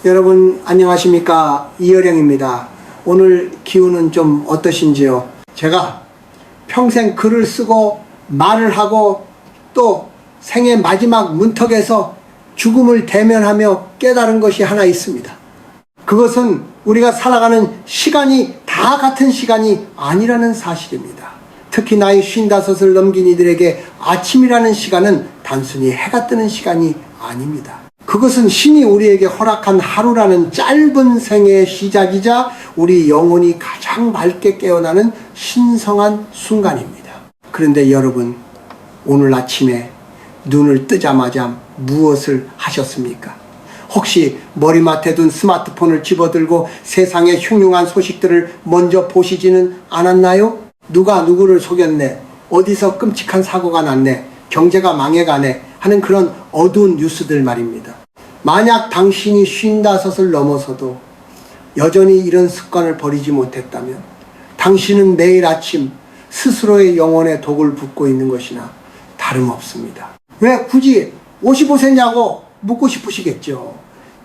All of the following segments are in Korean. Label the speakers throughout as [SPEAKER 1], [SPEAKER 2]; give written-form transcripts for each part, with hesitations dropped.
[SPEAKER 1] 여러분 안녕하십니까, 이어령입니다. 오늘 기운은 좀 어떠신지요? 제가 평생 글을 쓰고 말을 하고 또 생의 마지막 문턱에서 죽음을 대면하며 깨달은 것이 하나 있습니다. 그것은 우리가 살아가는 시간이 다 같은 시간이 아니라는 사실입니다. 특히 나이 55을 넘긴 이들에게 아침이라는 시간은 단순히 해가 뜨는 시간이 아닙니다. 그것은 신이 우리에게 허락한 하루라는 짧은 생의 시작이자 우리 영혼이 가장 맑게 깨어나는 신성한 순간입니다. 그런데 여러분, 오늘 아침에 눈을 뜨자마자 무엇을 하셨습니까? 혹시 머리맡에 둔 스마트폰을 집어들고 세상의 흉흉한 소식들을 먼저 보시지는 않았나요? 누가 누구를 속였네, 어디서 끔찍한 사고가 났네, 경제가 망해가네 하는 그런 어두운 뉴스들 말입니다. 만약 당신이 55을 넘어서도 여전히 이런 습관을 버리지 못했다면 당신은 매일 아침 스스로의 영혼에 독을 붓고 있는 것이나 다름없습니다. 왜 굳이 55세냐고 묻고 싶으시겠죠.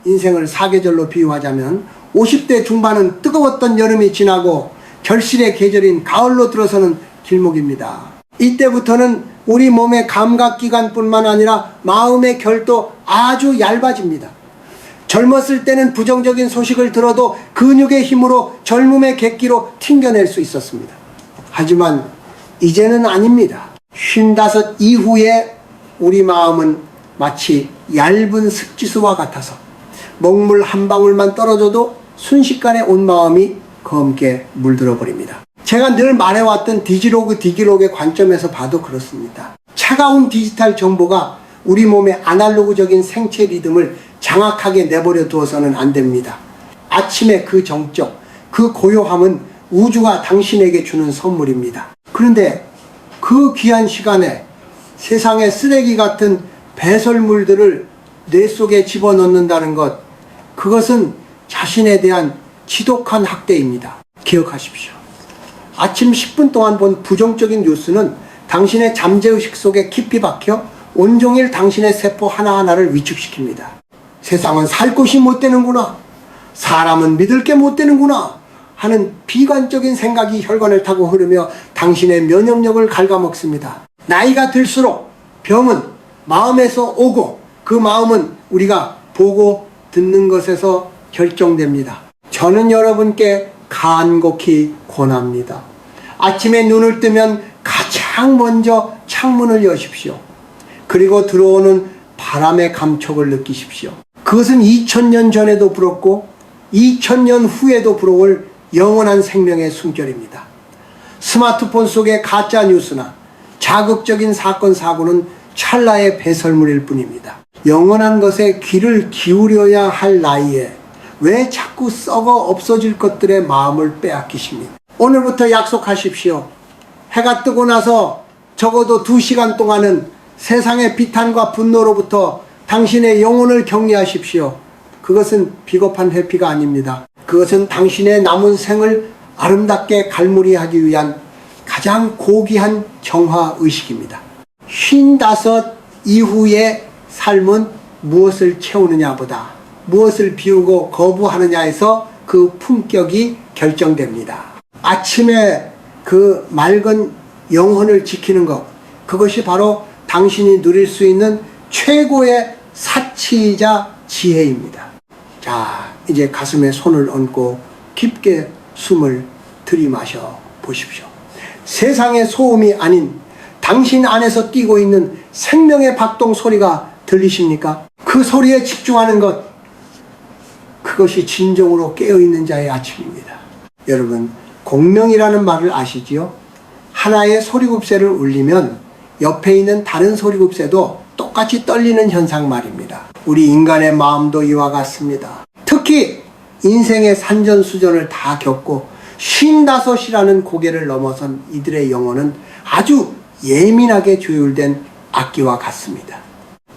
[SPEAKER 1] 인생을 사계절로 비유하자면 50대 중반은 뜨거웠던 여름이 지나고 결실의 계절인 가을로 들어서는 길목입니다. 이때부터는 우리 몸의 감각기관뿐만 아니라 마음의 결도 아주 얇아집니다. 젊었을 때는 부정적인 소식을 들어도 근육의 힘으로 젊음의 객기로 튕겨낼 수 있었습니다. 하지만 이제는 아닙니다. 55 이후에 우리 마음은 마치 얇은 습지수와 같아서 먹물 한 방울만 떨어져도 순식간에 온 마음이 검게 물들어 버립니다. 제가 늘 말해왔던 디지로그 디기록의 관점에서 봐도 그렇습니다. 차가운 디지털 정보가 우리 몸의 아날로그적인 생체 리듬을 장악하게 내버려 두어서는 안 됩니다. 아침의 그 정적, 그 고요함은 우주가 당신에게 주는 선물입니다. 그런데 그 귀한 시간에 세상의 쓰레기 같은 배설물들을 뇌 속에 집어넣는다는 것, 그것은 자신에 대한 지독한 학대입니다. 기억하십시오. 아침 10분 동안 본 부정적인 뉴스는 당신의 잠재의식 속에 깊이 박혀 온종일 당신의 세포 하나하나를 위축시킵니다. 세상은 살 곳이 못 되는구나, 사람은 믿을 게 못 되는구나 하는 비관적인 생각이 혈관을 타고 흐르며 당신의 면역력을 갉아먹습니다. 나이가 들수록 병은 마음에서 오고 그 마음은 우리가 보고 듣는 것에서 결정됩니다. 저는 여러분께 간곡히 권합니다. 아침에 눈을 뜨면 가장 먼저 창문을 여십시오. 그리고 들어오는 바람의 감촉을 느끼십시오. 그것은 2000년 전에도 불었고 2000년 후에도 불어올 영원한 생명의 숨결입니다. 스마트폰 속의 가짜 뉴스나 자극적인 사건 사고는 찰나의 배설물일 뿐입니다. 영원한 것에 귀를 기울여야 할 나이에 왜 자꾸 썩어 없어질 것들의 마음을 빼앗기십니까? 오늘부터 약속하십시오. 해가 뜨고 나서 적어도 2시간 동안은 세상의 비탄과 분노로부터 당신의 영혼을 격리하십시오. 그것은 비겁한 회피가 아닙니다. 그것은 당신의 남은 생을 아름답게 갈무리하기 위한 가장 고귀한 정화의식입니다. 55 이후의 삶은 무엇을 채우느냐보다 무엇을 비우고 거부하느냐에서 그 품격이 결정됩니다. 아침에 그 맑은 영혼을 지키는 것, 그것이 바로 당신이 누릴 수 있는 최고의 사치이자 지혜입니다. 자, 이제 가슴에 손을 얹고 깊게 숨을 들이마셔 보십시오. 세상의 소음이 아닌 당신 안에서 뛰고 있는 생명의 박동 소리가 들리십니까? 그 소리에 집중하는 것, 그것이 진정으로 깨어있는 자의 아침입니다. 여러분, 공명이라는 말을 아시지요? 하나의 소리굽새를 울리면 옆에 있는 다른 소리굽새도 똑같이 떨리는 현상 말입니다. 우리 인간의 마음도 이와 같습니다. 특히 인생의 산전수전을 다 겪고 55이라는 고개를 넘어선 이들의 영혼은 아주 예민하게 조율된 악기와 같습니다.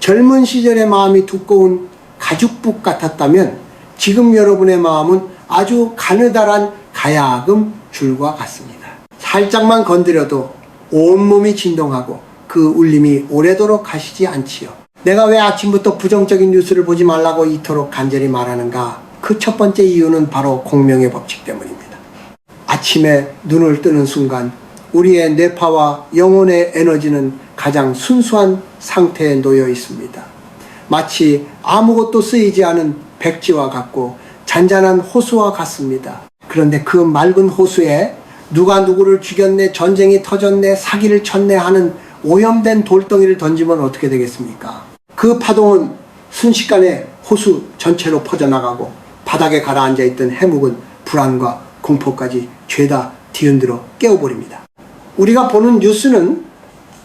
[SPEAKER 1] 젊은 시절의 마음이 두꺼운 가죽북 같았다면 지금 여러분의 마음은 아주 가느다란 가야금 줄과 같습니다. 살짝만 건드려도 온몸이 진동하고 그 울림이 오래도록 가시지 않지요. 내가 왜 아침부터 부정적인 뉴스를 보지 말라고 이토록 간절히 말하는가? 그 첫 번째 이유는 바로 공명의 법칙 때문입니다. 아침에 눈을 뜨는 순간 우리의 뇌파와 영혼의 에너지는 가장 순수한 상태에 놓여 있습니다. 마치 아무것도 쓰이지 않은 백지와 같고 잔잔한 호수와 같습니다. 그런데 그 맑은 호수에 누가 누구를 죽였네, 전쟁이 터졌네, 사기를 쳤네 하는 오염된 돌덩이를 던지면 어떻게 되겠습니까? 그 파동은 순식간에 호수 전체로 퍼져나가고 바닥에 가라앉아 있던 해묵은 불안과 공포까지 죄다 뒤흔들어 깨워버립니다. 우리가 보는 뉴스는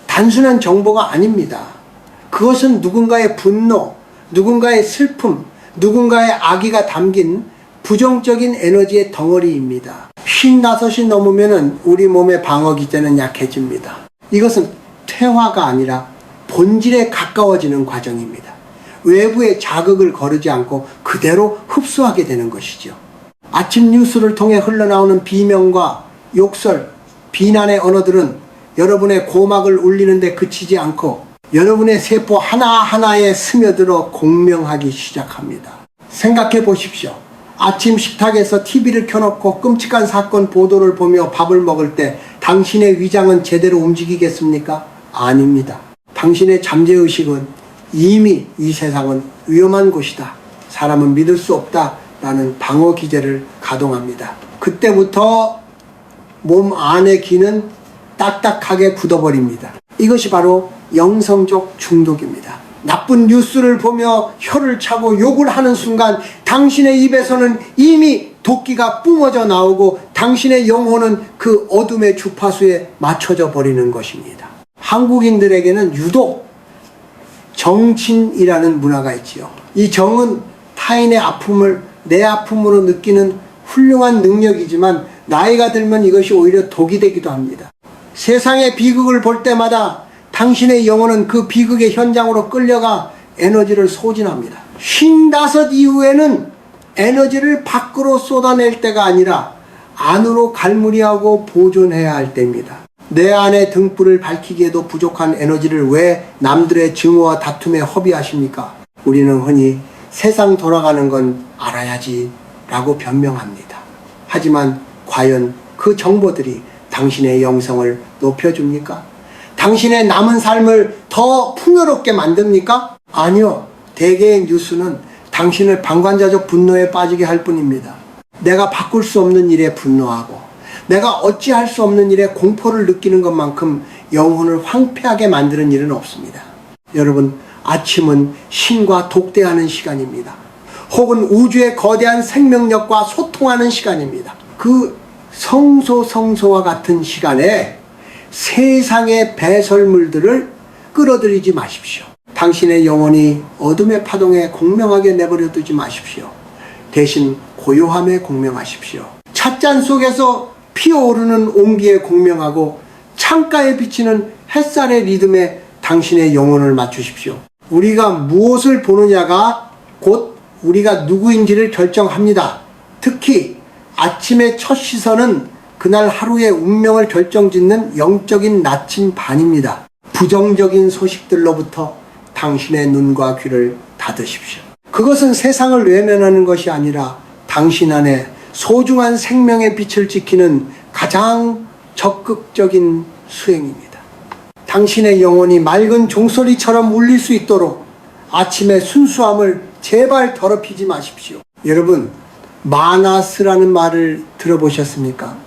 [SPEAKER 1] 단순한 정보가 아닙니다. 그것은 누군가의 분노, 누군가의 슬픔, 누군가의 악의가 담긴 부정적인 에너지의 덩어리입니다. 55이 넘으면 우리 몸의 방어 기제는 약해집니다. 이것은 퇴화가 아니라 본질에 가까워지는 과정입니다. 외부의 자극을 거르지 않고 그대로 흡수하게 되는 것이죠. 아침 뉴스를 통해 흘러나오는 비명과 욕설, 비난의 언어들은 여러분의 고막을 울리는 데 그치지 않고 여러분의 세포 하나하나에 스며들어 공명하기 시작합니다. 생각해 보십시오. 아침 식탁에서 TV를 켜놓고 끔찍한 사건 보도를 보며 밥을 먹을 때 당신의 위장은 제대로 움직이겠습니까? 아닙니다. 당신의 잠재의식은 이미 이 세상은 위험한 곳이다, 사람은 믿을 수 없다 라는 방어 기제를 가동합니다. 그때부터 몸 안의 기는 딱딱하게 굳어버립니다. 이것이 바로 영성적 중독입니다. 나쁜 뉴스를 보며 혀를 차고 욕을 하는 순간 당신의 입에서는 이미 도끼가 뿜어져 나오고 당신의 영혼은 그 어둠의 주파수에 맞춰져 버리는 것입니다. 한국인들에게는 유독 정진이라는 문화가 있지요. 이 정은 타인의 아픔을 내 아픔으로 느끼는 훌륭한 능력이지만 나이가 들면 이것이 오히려 독이 되기도 합니다. 세상의 비극을 볼 때마다 당신의 영혼은 그 비극의 현장으로 끌려가 에너지를 소진합니다. 55 이후에는 에너지를 밖으로 쏟아낼 때가 아니라 안으로 갈무리하고 보존해야 할 때입니다. 내 안의 등불을 밝히기에도 부족한 에너지를 왜 남들의 증오와 다툼에 허비하십니까? 우리는 흔히 세상 돌아가는 건 알아야지 라고 변명합니다. 하지만 과연 그 정보들이 당신의 영성을 높여줍니까? 당신의 남은 삶을 더 풍요롭게 만듭니까? 아니요. 대개의 뉴스는 당신을 방관자적 분노에 빠지게 할 뿐입니다. 내가 바꿀 수 없는 일에 분노하고 내가 어찌할 수 없는 일에 공포를 느끼는 것만큼 영혼을 황폐하게 만드는 일은 없습니다. 여러분, 아침은 신과 독대하는 시간입니다. 혹은 우주의 거대한 생명력과 소통하는 시간입니다. 그 성소성소와 같은 시간에 세상의 배설물들을 끌어들이지 마십시오. 당신의 영혼이 어둠의 파동에 공명하게 내버려 두지 마십시오. 대신 고요함에 공명하십시오. 찻잔 속에서 피어오르는 온기에 공명하고 창가에 비치는 햇살의 리듬에 당신의 영혼을 맞추십시오. 우리가 무엇을 보느냐가 곧 우리가 누구인지를 결정합니다. 특히 아침의 첫 시선은 그날 하루의 운명을 결정짓는 영적인 나침반입니다. 부정적인 소식들로부터 당신의 눈과 귀를 닫으십시오. 그것은 세상을 외면하는 것이 아니라 당신 안에 소중한 생명의 빛을 지키는 가장 적극적인 수행입니다. 당신의 영혼이 맑은 종소리처럼 울릴 수 있도록 아침의 순수함을 제발 더럽히지 마십시오. 여러분, 마나스라는 말을 들어보셨습니까?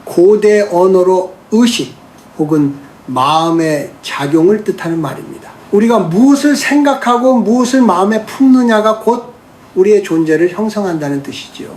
[SPEAKER 1] 고대 언어로 의식 혹은 마음의 작용을 뜻하는 말입니다. 우리가 무엇을 생각하고 무엇을 마음에 품느냐가 곧 우리의 존재를 형성한다는 뜻이지요.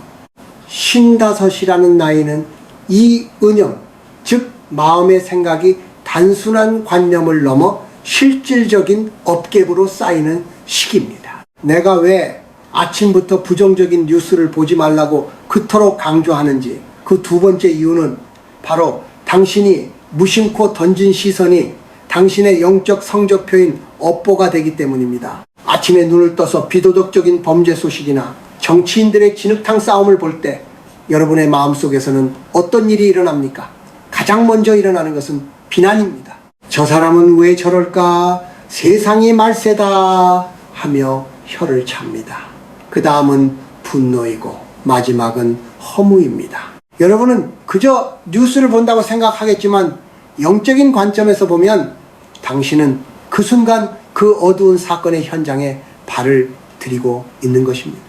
[SPEAKER 1] 55이라는 나이는 이 은영, 즉 마음의 생각이 단순한 관념을 넘어 실질적인 업계부로 쌓이는 시기입니다. 내가 왜 아침부터 부정적인 뉴스를 보지 말라고 그토록 강조하는지, 그 두 번째 이유는 바로 당신이 무심코 던진 시선이 당신의 영적 성적표인 업보가 되기 때문입니다. 아침에 눈을 떠서 비도덕적인 범죄 소식이나 정치인들의 진흙탕 싸움을 볼 때 여러분의 마음속에서는 어떤 일이 일어납니까? 가장 먼저 일어나는 것은 비난입니다. 저 사람은 왜 저럴까? 세상이 말세다 하며 혀를 찹니다. 그 다음은 분노이고 마지막은 허무입니다. 여러분은 그저 뉴스를 본다고 생각하겠지만 영적인 관점에서 보면 당신은 그 순간 그 어두운 사건의 현장에 발을 들이고 있는 것입니다.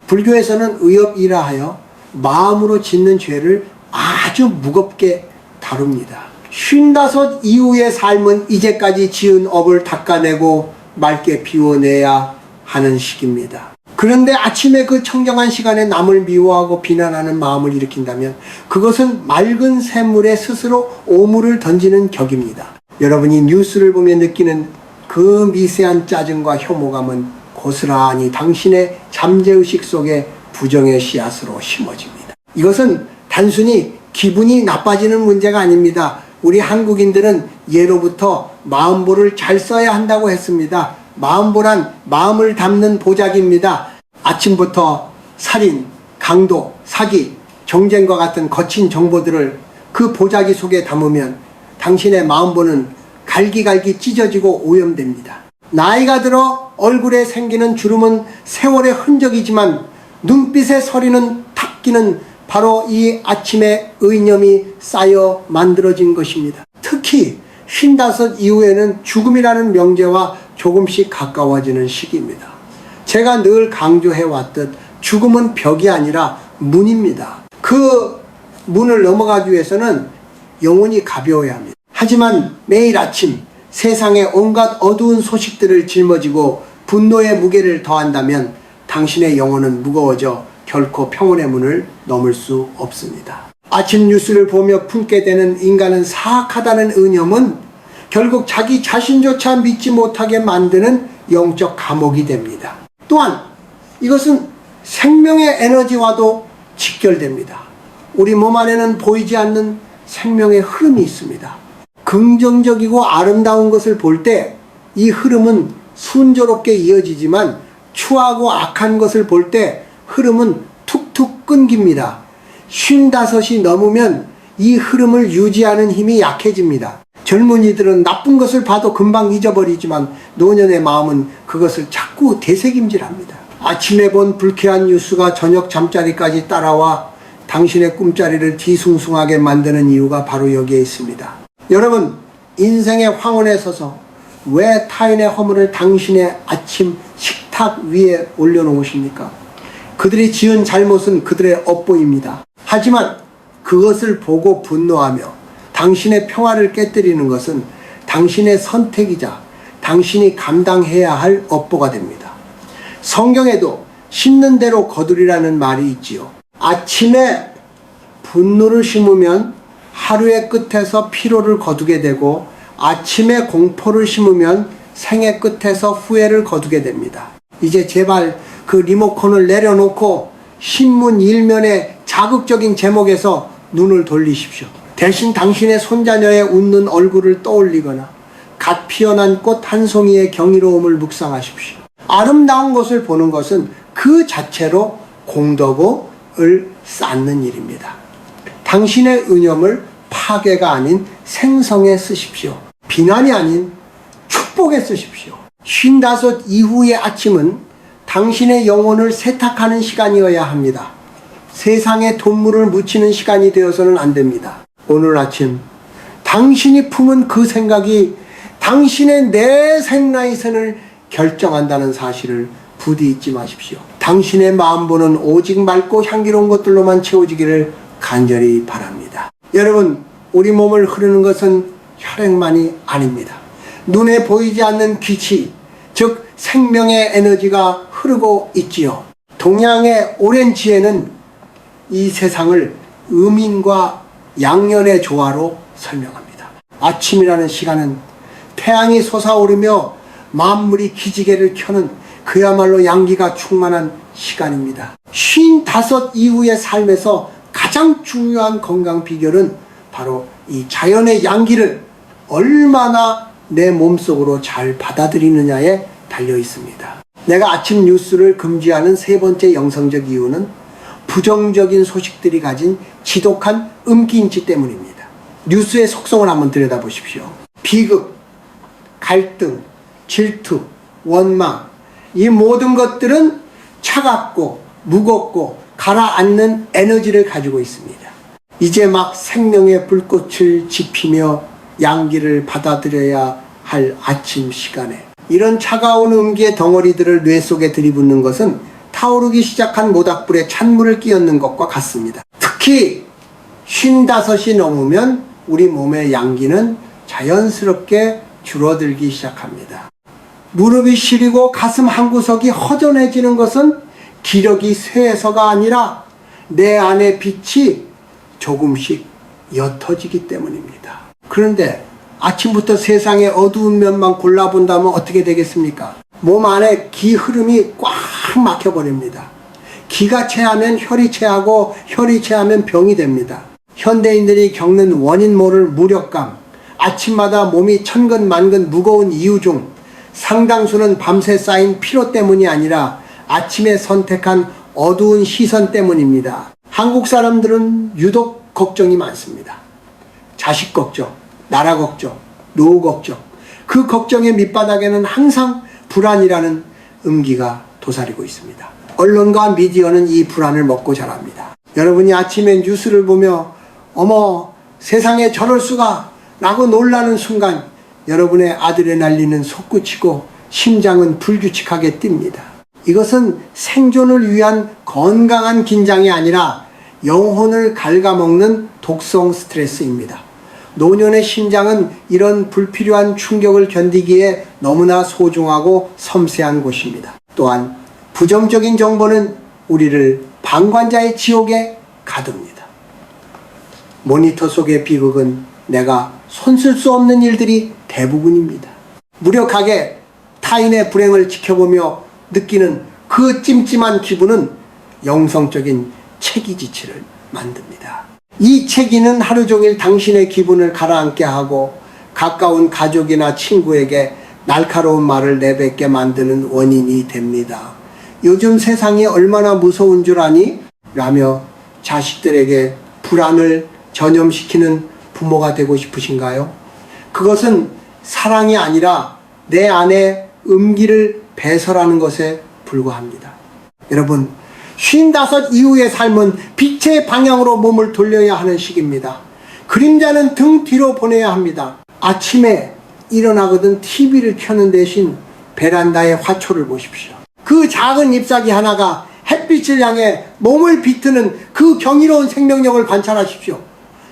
[SPEAKER 1] 불교에서는 의업이라하여 마음으로 짓는 죄를 아주 무겁게 다룹니다. 55 이후의 삶은 이제까지 지은 업을 닦아내고 맑게 비워내야 하는 시기입니다. 그런데 아침에 그 청정한 시간에 남을 미워하고 비난하는 마음을 일으킨다면 그것은 맑은 샘물에 스스로 오물을 던지는 격입니다. 여러분이 뉴스를 보며 느끼는 그 미세한 짜증과 혐오감은 고스란히 당신의 잠재의식 속에 부정의 씨앗으로 심어집니다. 이것은 단순히 기분이 나빠지는 문제가 아닙니다. 우리 한국인들은 예로부터 마음보를 잘 써야 한다고 했습니다. 마음보란 마음을 담는 보자기입니다. 아침부터 살인, 강도, 사기, 정쟁과 같은 거친 정보들을 그 보자기 속에 담으면 당신의 마음보는 갈기갈기 찢어지고 오염됩니다. 나이가 들어 얼굴에 생기는 주름은 세월의 흔적이지만 눈빛에 서리는 탁기는 바로 이 아침의 의념이 쌓여 만들어진 것입니다. 특히 55 이후에는 죽음이라는 명제와 조금씩 가까워지는 시기입니다. 제가 늘 강조해왔듯 죽음은 벽이 아니라 문입니다. 그 문을 넘어가기 위해서는 영혼이 가벼워야 합니다. 하지만 매일 아침 세상에 온갖 어두운 소식들을 짊어지고 분노의 무게를 더한다면 당신의 영혼은 무거워져 결코 평온의 문을 넘을 수 없습니다. 아침 뉴스를 보며 품게 되는 인간은 사악하다는 의념은 결국 자기 자신조차 믿지 못하게 만드는 영적 감옥이 됩니다. 또한 이것은 생명의 에너지와도 직결됩니다. 우리 몸 안에는 보이지 않는 생명의 흐름이 있습니다. 긍정적이고 아름다운 것을 볼 때 이 흐름은 순조롭게 이어지지만 추하고 악한 것을 볼 때 흐름은 툭툭 끊깁니다. 55이 넘으면 이 흐름을 유지하는 힘이 약해집니다. 젊은이들은 나쁜 것을 봐도 금방 잊어버리지만 노년의 마음은 그것을 자꾸 되새김질합니다. 아침에 본 불쾌한 뉴스가 저녁 잠자리까지 따라와 당신의 꿈자리를 뒤숭숭하게 만드는 이유가 바로 여기에 있습니다. 여러분, 인생의 황혼에 서서 왜 타인의 허물을 당신의 아침 식탁 위에 올려놓으십니까? 그들이 지은 잘못은 그들의 업보입니다. 하지만 그것을 보고 분노하며 당신의 평화를 깨뜨리는 것은 당신의 선택이자 당신이 감당해야 할 업보가 됩니다. 성경에도 심는 대로 거두리라는 말이 있지요. 아침에 분노를 심으면 하루의 끝에서 피로를 거두게 되고 아침에 공포를 심으면 생의 끝에서 후회를 거두게 됩니다. 이제 제발 그 리모컨을 내려놓고 신문 일면의 자극적인 제목에서 눈을 돌리십시오. 대신 당신의 손자녀의 웃는 얼굴을 떠올리거나 갓 피어난 꽃 한 송이의 경이로움을 묵상하십시오. 아름다운 것을 보는 것은 그 자체로 공덕을 쌓는 일입니다. 당신의 의념을 파괴가 아닌 생성에 쓰십시오. 비난이 아닌 축복에 쓰십시오. 55 이후의 아침은 당신의 영혼을 세탁하는 시간이어야 합니다. 세상에 돈물을 묻히는 시간이 되어서는 안 됩니다. 오늘 아침 당신이 품은 그 생각이 당신의 내 생라이선을 결정한다는 사실을 부디 잊지 마십시오. 당신의 마음보는 오직 맑고 향기로운 것들로만 채워지기를 간절히 바랍니다. 여러분, 우리 몸을 흐르는 것은 혈액만이 아닙니다. 눈에 보이지 않는 기치, 즉 생명의 에너지가 흐르고 있지요. 동양의 오랜 지혜는 이 세상을 음인과 양년의 조화로 설명합니다. 아침이라는 시간은 태양이 솟아오르며 만물이 기지개를 켜는 그야말로 양기가 충만한 시간입니다. 55 이후의 삶에서 가장 중요한 건강 비결은 바로 이 자연의 양기를 얼마나 내 몸속으로 잘 받아들이느냐에 달려 있습니다. 내가 아침 뉴스를 금지하는 세 번째 영성적 이유는 부정적인 소식들이 가진 지독한 음기인지 때문입니다. 뉴스의 속성을 한번 들여다보십시오. 비극, 갈등, 질투, 원망, 이 모든 것들은 차갑고 무겁고 가라앉는 에너지를 가지고 있습니다. 이제 막 생명의 불꽃을 지피며 양기를 받아들여야 할 아침 시간에 이런 차가운 음기의 덩어리들을 뇌 속에 들이붓는 것은 타오르기 시작한 모닥불에 찬물을 끼얹는 것과 같습니다. 특히 55이 넘으면 우리 몸의 양기는 자연스럽게 줄어들기 시작합니다. 무릎이 시리고 가슴 한구석이 허전해지는 것은 기력이 쇠해서가 아니라 내 안의 빛이 조금씩 옅어지기 때문입니다. 그런데 아침부터 세상의 어두운 면만 골라본다면 어떻게 되겠습니까? 몸 안에 기 흐름이 꽉 막혀버립니다. 기가 체하면 혈이 체하고 혈이 체하면 병이 됩니다. 현대인들이 겪는 원인 모를 무력감, 아침마다 몸이 천근만근 무거운 이유 중 상당수는 밤새 쌓인 피로 때문이 아니라 아침에 선택한 어두운 시선 때문입니다. 한국 사람들은 유독 걱정이 많습니다. 자식 걱정, 나라 걱정, 노후 걱정. 그 걱정의 밑바닥에는 항상 불안이라는 음기가 도사리고 있습니다. 언론과 미디어는 이 불안을 먹고 자랍니다. 여러분이 아침에 뉴스를 보며 어머 세상에 저럴 수가 라고 놀라는 순간 여러분의 아드레날린은 솟구치고 심장은 불규칙하게 뜁니다. 이것은 생존을 위한 건강한 긴장이 아니라 영혼을 갉아먹는 독성 스트레스입니다. 노년의 심장은 이런 불필요한 충격을 견디기에 너무나 소중하고 섬세한 곳입니다. 또한 부정적인 정보는 우리를 방관자의 지옥에 가둡니다. 모니터 속의 비극은 내가 손쓸 수 없는 일들이 대부분입니다. 무력하게 타인의 불행을 지켜보며 느끼는 그 찜찜한 기분은 영성적인 체기지치를 만듭니다. 이 체기는 하루 종일 당신의 기분을 가라앉게 하고 가까운 가족이나 친구에게 날카로운 말을 내뱉게 만드는 원인이 됩니다. 요즘 세상이 얼마나 무서운 줄 아니? 라며 자식들에게 불안을 전염시키는 부모가 되고 싶으신가요? 그것은 사랑이 아니라 내 안에 음기를 배설하는 것에 불과합니다. 여러분, 55 이후의 삶은 빛의 방향으로 몸을 돌려야 하는 시기입니다. 그림자는 등 뒤로 보내야 합니다. 아침에 일어나거든 TV를 켜는 대신 베란다의 화초를 보십시오. 그 작은 잎사귀 하나가 햇빛을 향해 몸을 비트는 그 경이로운 생명력을 관찰하십시오.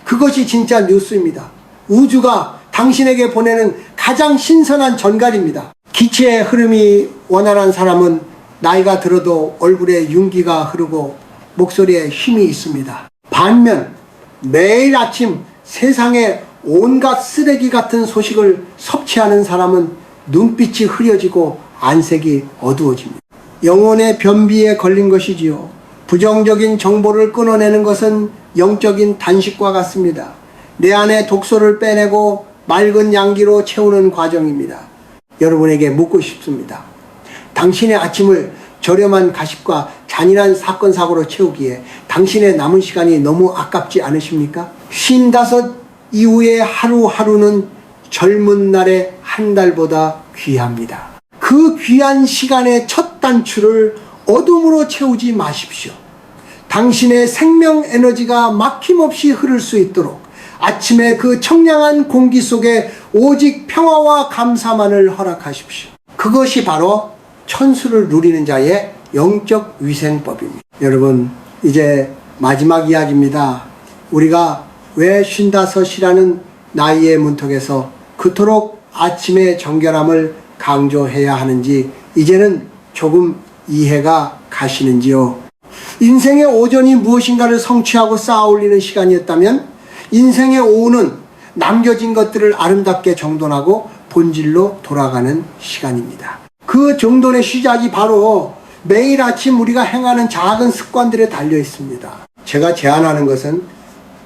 [SPEAKER 1] 그것이 진짜 뉴스입니다. 우주가 당신에게 보내는 가장 신선한 전갈입니다. 기체의 흐름이 원활한 사람은 나이가 들어도 얼굴에 윤기가 흐르고 목소리에 힘이 있습니다. 반면 매일 아침 세상에 온갖 쓰레기 같은 소식을 섭취하는 사람은 눈빛이 흐려지고 안색이 어두워집니다. 영혼의 변비에 걸린 것이지요. 부정적인 정보를 끊어내는 것은 영적인 단식과 같습니다. 내 안에 독소를 빼내고 맑은 양기로 채우는 과정입니다. 여러분에게 묻고 싶습니다. 당신의 아침을 저렴한 가십과 잔인한 사건 사고로 채우기에 당신의 남은 시간이 너무 아깝지 않으십니까? 55 이후의 하루하루는 젊은 날의 한 달보다 귀합니다. 그 귀한 시간의 첫 단추를 어둠으로 채우지 마십시오. 당신의 생명 에너지가 막힘없이 흐를 수 있도록 아침에 그 청량한 공기 속에 오직 평화와 감사만을 허락하십시오. 그것이 바로 천수를 누리는 자의 영적 위생법입니다. 여러분, 이제 마지막 이야기입니다. 우리가 왜 55이라는 나이의 문턱에서 그토록 아침의 정결함을 강조해야 하는지 이제는 조금 이해가 가시는지요? 인생의 오전이 무엇인가를 성취하고 쌓아올리는 시간이었다면 인생의 오후는 남겨진 것들을 아름답게 정돈하고 본질로 돌아가는 시간입니다. 그 정돈의 시작이 바로 매일 아침 우리가 행하는 작은 습관들에 달려 있습니다. 제가 제안하는 것은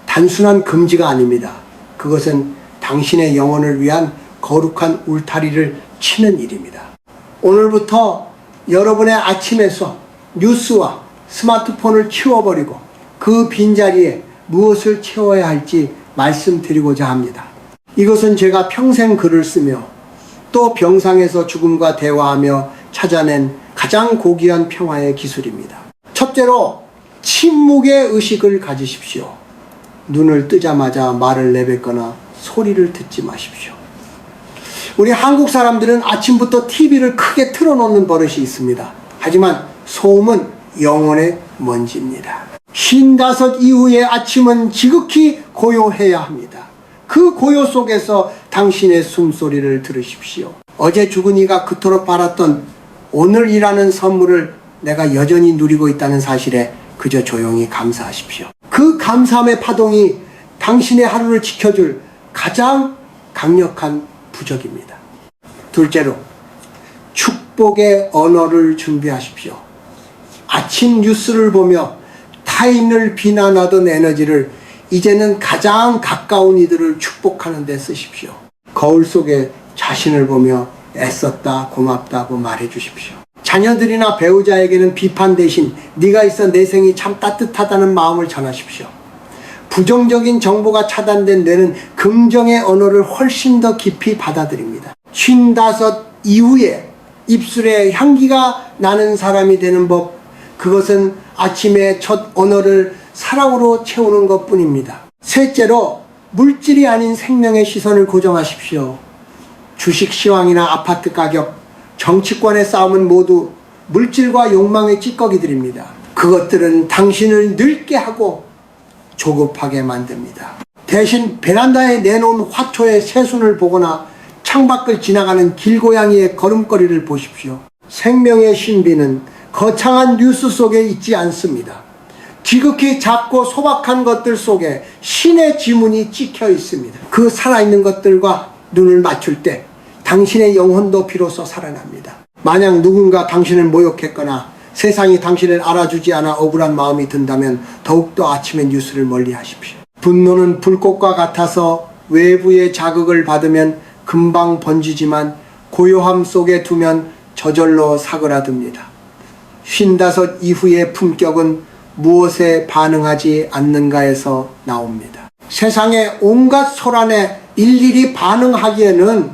[SPEAKER 1] 단순한 금지가 아닙니다. 그것은 당신의 영혼을 위한 거룩한 울타리를 치는 일입니다. 오늘부터 여러분의 아침에서 뉴스와 스마트폰을 치워버리고 그 빈자리에 무엇을 채워야 할지 말씀드리고자 합니다. 이것은 제가 평생 글을 쓰며 또 병상에서 죽음과 대화하며 찾아낸 가장 고귀한 평화의 기술입니다. 첫째로 침묵의 의식을 가지십시오. 눈을 뜨자마자 말을 내뱉거나 소리를 듣지 마십시오. 우리 한국 사람들은 아침부터 TV를 크게 틀어놓는 버릇이 있습니다. 하지만 소음은 영혼의 먼지입니다. 55 이후의 아침은 지극히 고요해야 합니다. 그 고요 속에서 당신의 숨소리를 들으십시오. 어제 죽은 이가 그토록 바랐던 오늘이라는 선물을 내가 여전히 누리고 있다는 사실에 그저 조용히 감사하십시오. 그 감사함의 파동이 당신의 하루를 지켜줄 가장 강력한 부적입니다. 둘째로, 축복의 언어를 준비하십시오. 아침 뉴스를 보며 타인을 비난하던 에너지를 이제는 가장 가까운 이들을 축복하는 데 쓰십시오. 거울 속에 자신을 보며 애썼다, 고맙다고 말해 주십시오. 자녀들이나 배우자에게는 비판 대신 네가 있어 내 생이 참 따뜻하다는 마음을 전하십시오. 부정적인 정보가 차단된 뇌는 긍정의 언어를 훨씬 더 깊이 받아들입니다. 55 이후에 입술에 향기가 나는 사람이 되는 법, 그것은 아침의 첫 언어를 사랑으로 채우는 것 뿐입니다. 셋째로, 물질이 아닌 생명의 시선을 고정하십시오. 주식 시황이나 아파트 가격, 정치권의 싸움은 모두 물질과 욕망의 찌꺼기들입니다. 그것들은 당신을 늙게 하고 조급하게 만듭니다. 대신 베란다에 내놓은 화초의 새순을 보거나 창밖을 지나가는 길고양이의 걸음걸이를 보십시오. 생명의 신비는 거창한 뉴스 속에 있지 않습니다. 지극히 작고 소박한 것들 속에 신의 지문이 찍혀 있습니다. 그 살아있는 것들과 눈을 맞출 때 당신의 영혼도 비로소 살아납니다. 만약 누군가 당신을 모욕했거나 세상이 당신을 알아주지 않아 억울한 마음이 든다면 더욱더 아침의 뉴스를 멀리 하십시오. 분노는 불꽃과 같아서 외부의 자극을 받으면 금방 번지지만 고요함 속에 두면 저절로 사그라듭니다. 55 이후의 품격은 무엇에 반응하지 않는가에서 나옵니다. 세상의 온갖 소란에 일일이 반응하기에는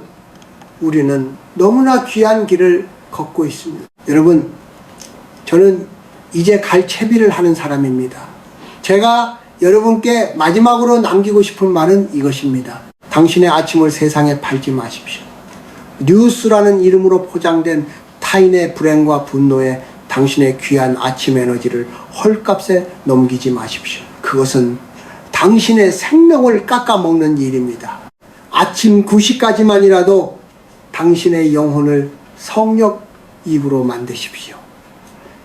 [SPEAKER 1] 우리는 너무나 귀한 길을 걷고 있습니다. 여러분, 저는 이제 갈 채비를 하는 사람입니다. 제가 여러분께 마지막으로 남기고 싶은 말은 이것입니다. 당신의 아침을 세상에 팔지 마십시오. 뉴스라는 이름으로 포장된 타인의 불행과 분노에 당신의 귀한 아침 에너지를 헐값에 넘기지 마십시오. 그것은 당신의 생명을 깎아먹는 일입니다. 아침 9시까지만이라도 당신의 영혼을 성역 입으로 만드십시오.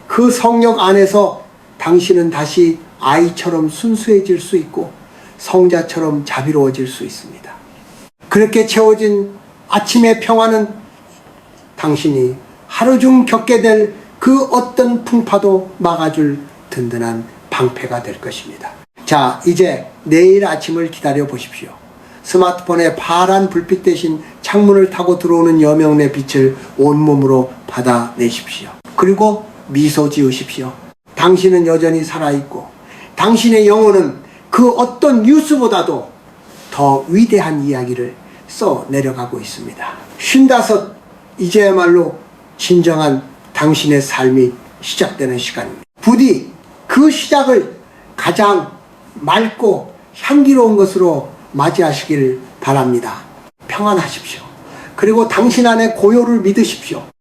[SPEAKER 1] 그 성역 안에서 당신은 다시 아이처럼 순수해질 수 있고 성자처럼 자비로워질 수 있습니다. 그렇게 채워진 아침의 평화는 당신이 하루 중 겪게 될 그 어떤 풍파도 막아줄 든든한 방패가 될 것입니다. 자, 이제 내일 아침을 기다려 보십시오. 스마트폰의 파란 불빛 대신 창문을 타고 들어오는 여명의 빛을 온몸으로 받아내십시오. 그리고 미소 지으십시오. 당신은 여전히 살아있고 당신의 영혼은 그 어떤 뉴스보다도 더 위대한 이야기를 써 내려가고 있습니다. 55, 이제야말로 진정한 당신의 삶이 시작되는 시간입니다. 부디 그 시작을 가장 맑고 향기로운 것으로 맞이하시길 바랍니다. 평안하십시오. 그리고 당신 안에 고요를 믿으십시오.